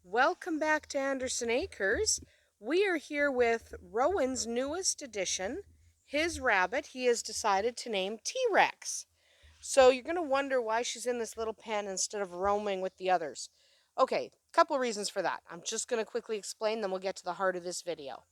Welcome back to Andersen Acres. We are here with Rowan's newest addition, his rabbit he has decided to name T-Rex. So you're going to wonder why she's in this little pen instead of roaming with the others. Okay, a couple of reasons for that. I'm just going to quickly explain, then we'll get to the heart of this video.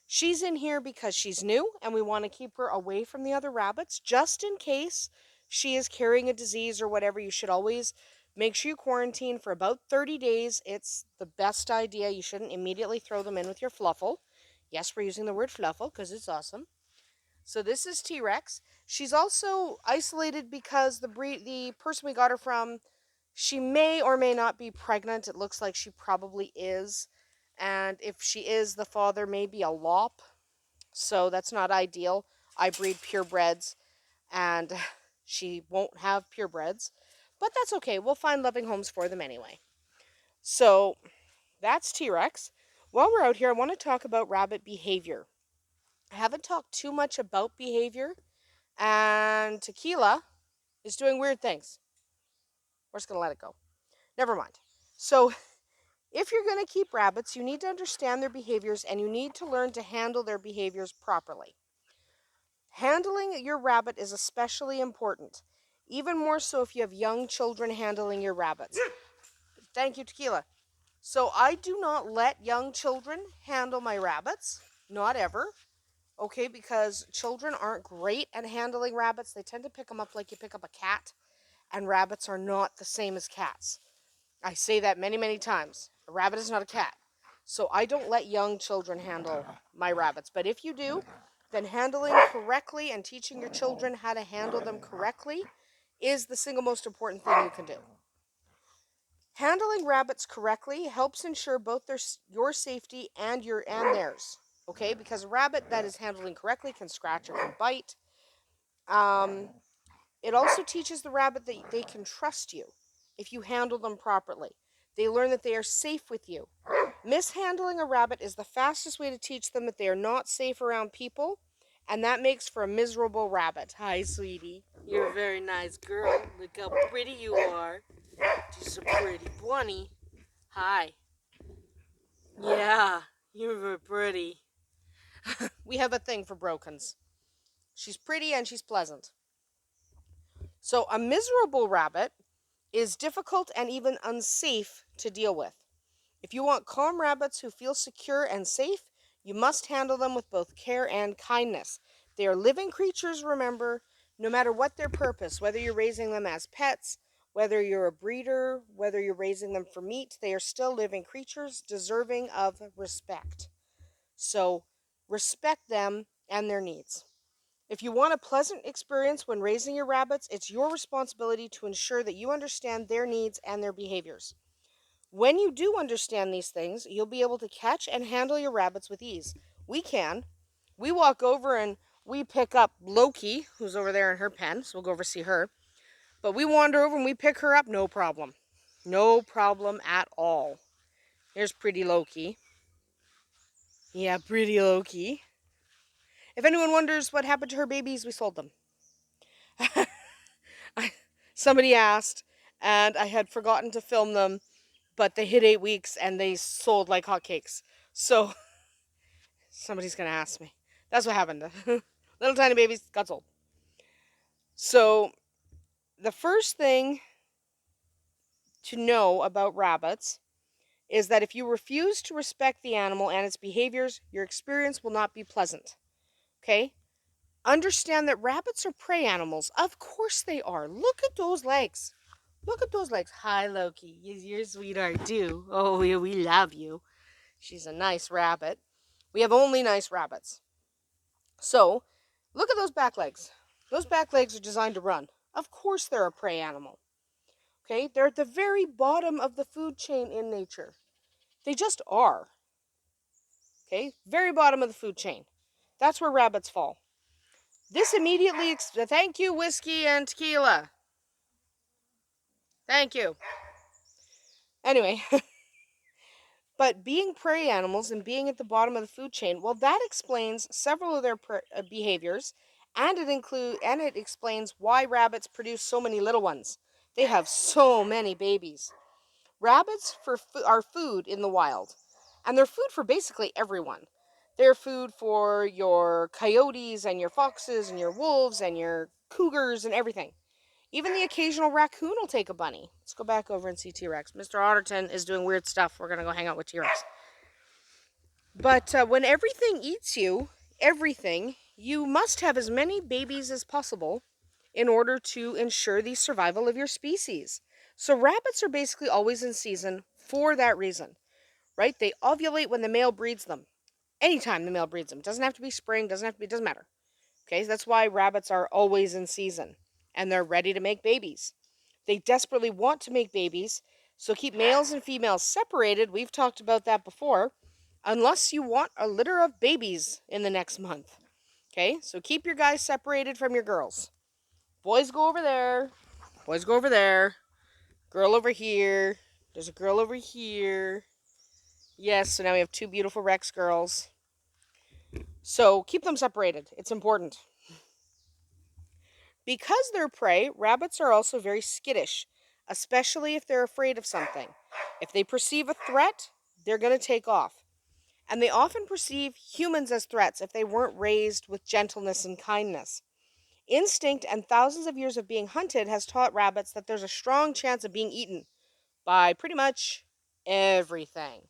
She's in here because she's new and we want to keep her away from the other rabbits just in case she is carrying a disease or whatever. You should always make sure you quarantine for about 30 days. It's the best idea. You shouldn't immediately throw them in with your fluffle. Yes, we're using the word fluffle because it's awesome. So this is T-Rex. She's also isolated because the person we got her from, she may or may not be pregnant. It looks like she probably is. And if she is, the father may be a lop. So that's not ideal. I breed purebreds and she won't have purebreds. But that's okay. We'll find loving homes for them anyway. So that's T-Rex. While we're out here, I want to talk about rabbit behavior. I haven't talked too much about behavior, and Tequila is doing weird things. We're just going to let it go. Never mind. So if you're going to keep rabbits, you need to understand their behaviors and you need to learn to handle their behaviors properly. Handling your rabbit is especially important, even more so if you have young children handling your rabbits. Thank you, Tequila. So I do not let young children handle my rabbits, not ever. Okay, because children aren't great at handling rabbits. They tend to pick them up like you pick up a cat, and rabbits are not the same as cats. I say that many, many times. A rabbit is not a cat. So I don't let young children handle my rabbits. But if you do, then handling correctly and teaching your children how to handle them correctly is the single most important thing you can do. Handling rabbits correctly helps ensure both your safety and theirs. Okay, because a rabbit that is handled incorrectly can scratch or can bite. It also teaches the rabbit that they can trust you if you handle them properly. They learn that they are safe with you. Mishandling a rabbit is the fastest way to teach them that they are not safe around people, and that makes for a miserable rabbit. Hi, sweetie. You're a very nice girl. Look how pretty you are. She's a pretty bunny. Hi. Yeah, you're very pretty. We have a thing for brokens. She's pretty and she's pleasant. So a miserable rabbit is difficult and even unsafe to deal with. If you want calm rabbits who feel secure and safe, you must handle them with both care and kindness. They are living creatures, remember, no matter what their purpose, whether you're raising them as pets, whether you're a breeder, whether you're raising them for meat, they are still living creatures deserving of respect. So respect them and their needs. If you want a pleasant experience when raising your rabbits, it's your responsibility to ensure that you understand their needs and their behaviors. When you do understand these things, you'll be able to catch and handle your rabbits with ease. We can. We walk over and we pick up Loki, who's over there in her pen, so we'll go over see her. But we wander over and we pick her up, no problem. No problem at all. Here's pretty Loki. Yeah, pretty Loki. If anyone wonders what happened to her babies, we sold them. Somebody asked, and I had forgotten to film them, but they hit 8 weeks and they sold like hotcakes. So somebody's going to ask me. That's what happened. Little tiny babies got sold. So the first thing to know about rabbits is that if you refuse to respect the animal and its behaviors, your experience will not be pleasant. Okay? Understand that rabbits are prey animals. Of course they are. Look at those legs. Look at those legs. Hi, Loki. You're a sweetheart, too. Oh, yeah, we love you. She's a nice rabbit. We have only nice rabbits. So, look at those back legs. Those back legs are designed to run. Of course they're a prey animal. Okay? They're at the very bottom of the food chain in nature. They just are. Okay? Very bottom of the food chain. That's where rabbits fall. This immediately... Thank you, whiskey and tequila. Thank you. Anyway, but being prey animals and being at the bottom of the food chain, well, that explains several of their behaviors, and it explains why rabbits produce so many little ones. They have so many babies. Rabbits are food in the wild, and they're food for basically everyone. They're food for your coyotes and your foxes and your wolves and your cougars and everything. Even the occasional raccoon will take a bunny. Let's go back over and see T-Rex. Mr. Otterton is doing weird stuff. We're going to go hang out with T-Rex. But when everything eats you, you must have as many babies as possible in order to ensure the survival of your species. So rabbits are basically always in season for that reason, right? They ovulate when the male breeds them. Anytime the male breeds them. Doesn't have to be spring, doesn't matter. Okay, so that's why rabbits are always in season, and they're ready to make babies. They desperately want to make babies, so keep males and females separated. We've talked about that before, unless you want a litter of babies in the next month. Okay, so keep your guys separated from your girls. Boys go over there. Boys go over there. Girl over here. There's a girl over here. Yes, so now we have two beautiful Rex girls. So keep them separated. It's important. Because they're prey, rabbits are also very skittish, especially if they're afraid of something. If they perceive a threat, they're going to take off. And they often perceive humans as threats if they weren't raised with gentleness and kindness. Instinct and thousands of years of being hunted has taught rabbits that there's a strong chance of being eaten by pretty much everything.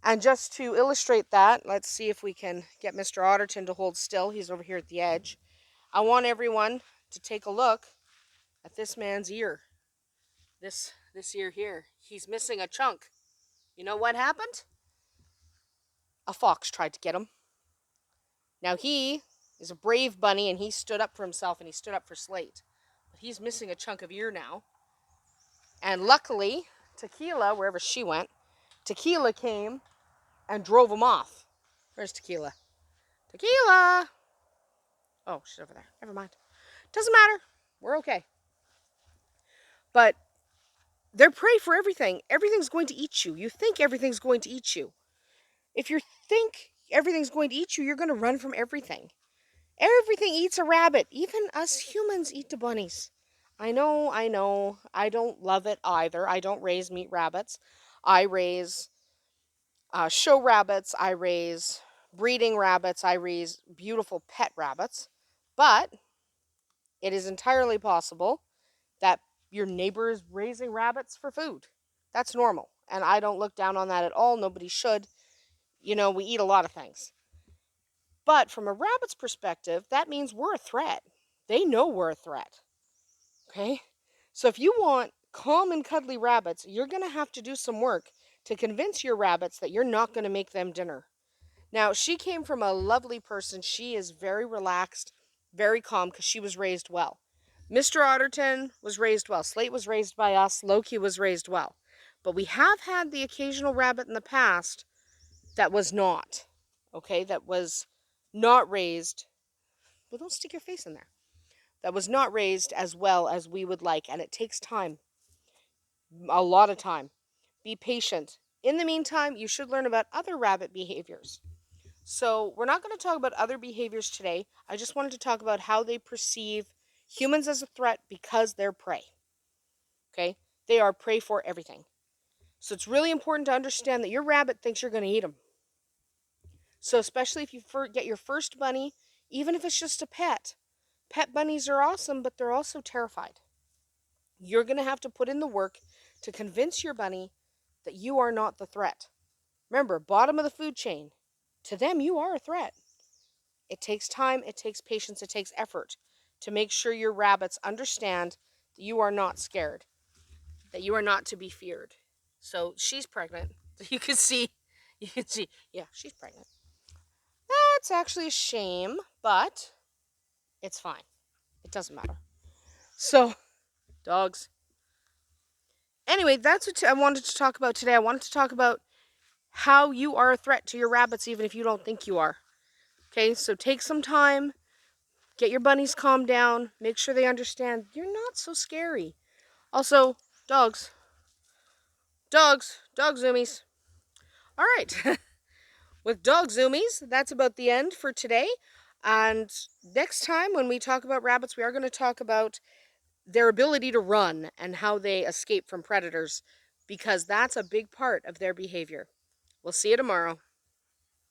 And just to illustrate that, let's see if we can get Mr. Otterton to hold still. He's over here at the edge. I want everyone to take a look at this man's ear. This ear here. He's missing a chunk. You know what happened? A fox tried to get him. Now he is a brave bunny, and he stood up for himself, and he stood up for Slate. But he's missing a chunk of ear now. And luckily, Tequila, wherever she went, Tequila came and drove him off. Where's Tequila? Tequila! Oh, she's over there. Never mind. Doesn't matter. We're okay. But they're prey for everything. Everything's going to eat you. You think everything's going to eat you. If you think everything's going to eat you, you're going to run from everything. Everything eats a rabbit. Even us humans eat the bunnies. I know. I don't love it either. I don't raise meat rabbits. I raise show rabbits. I raise breeding rabbits. I raise beautiful pet rabbits. But it is entirely possible that your neighbor is raising rabbits for food. That's normal. And I don't look down on that at all. Nobody should. You know, we eat a lot of things. But from a rabbit's perspective, that means we're a threat. They know we're a threat. Okay? So if you want calm and cuddly rabbits, you're going to have to do some work to convince your rabbits that you're not going to make them dinner. Now, she came from a lovely person. She is very relaxed, very calm, because she was raised well. Mr. Otterton was raised well. Slate was raised by us. Loki was raised well. But we have had the occasional rabbit in the past that was not. Okay? That was not raised. Well, don't stick your face in there. That was not raised as well as we would like. And it takes time. A lot of time. Be patient. In the meantime, you should learn about other rabbit behaviors. So we're not going to talk about other behaviors today. I just wanted to talk about how they perceive humans as a threat because they're prey. Okay? They are prey for everything. So it's really important to understand that your rabbit thinks you're going to eat them. So especially if you get your first bunny, even if it's just a pet. Pet bunnies are awesome, but they're also terrified. You're going to have to put in the work to convince your bunny that you are not the threat. Remember, bottom of the food chain. To them, you are a threat. It takes time, it takes patience, it takes effort to make sure your rabbits understand that you are not scared, that you are not to be feared. So she's pregnant. You can see, yeah, she's pregnant. That's actually a shame, but it's fine. It doesn't matter. So, dogs. Anyway, that's what I wanted to talk about today. I wanted to talk about how you are a threat to your rabbits even if you don't think you are. Okay, so take some time, get your bunnies calmed down, make sure they understand you're not so scary. Also, dog zoomies. All right, with dog zoomies, that's about the end for today. And next time when we talk about rabbits, we are going to talk about their ability to run and how they escape from predators because that's a big part of their behavior. We'll see you tomorrow.